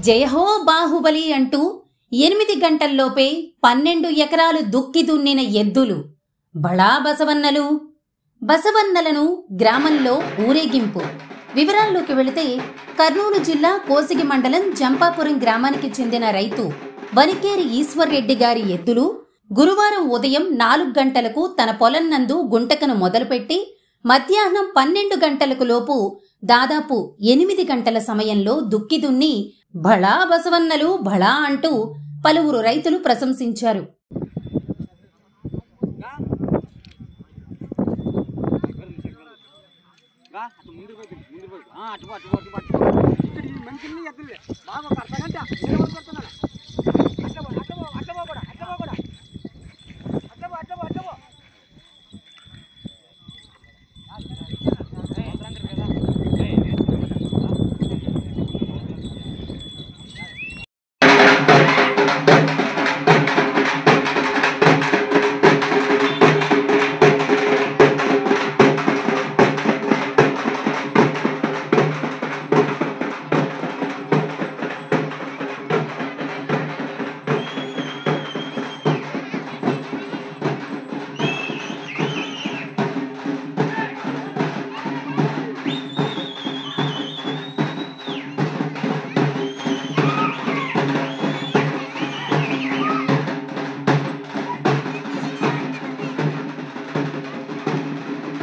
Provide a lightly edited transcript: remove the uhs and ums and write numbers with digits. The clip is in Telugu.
జయహో బాహుబలి అంటూ 8 గంటల్లోపే 12 ఎకరాలు దుక్కి దున్నిన ఎద్దులు. బడా బసవన్నలను గ్రామంలో ఊరేగింపు. వివరాల్లోకి వెళితే కర్నూలు జిల్లా కోసిగి మండలం జంపాపురం గ్రామానికి చెందిన రైతు వనికేరి ఈశ్వర్రెడ్డి గారి ఎద్దులు గురువారం ఉదయం 4 గంటలకు తన పొలం నందు గుంటకను మొదలుపెట్టి మధ్యాహ్నం 12 గంటలకు లోపు దాదాపు 8 గంటల సమయంలో దుక్కి దున్ని భళా బసవన్నలు భళా అంటూ పలువురు రైతులు ప్రశంసించారు. బాగా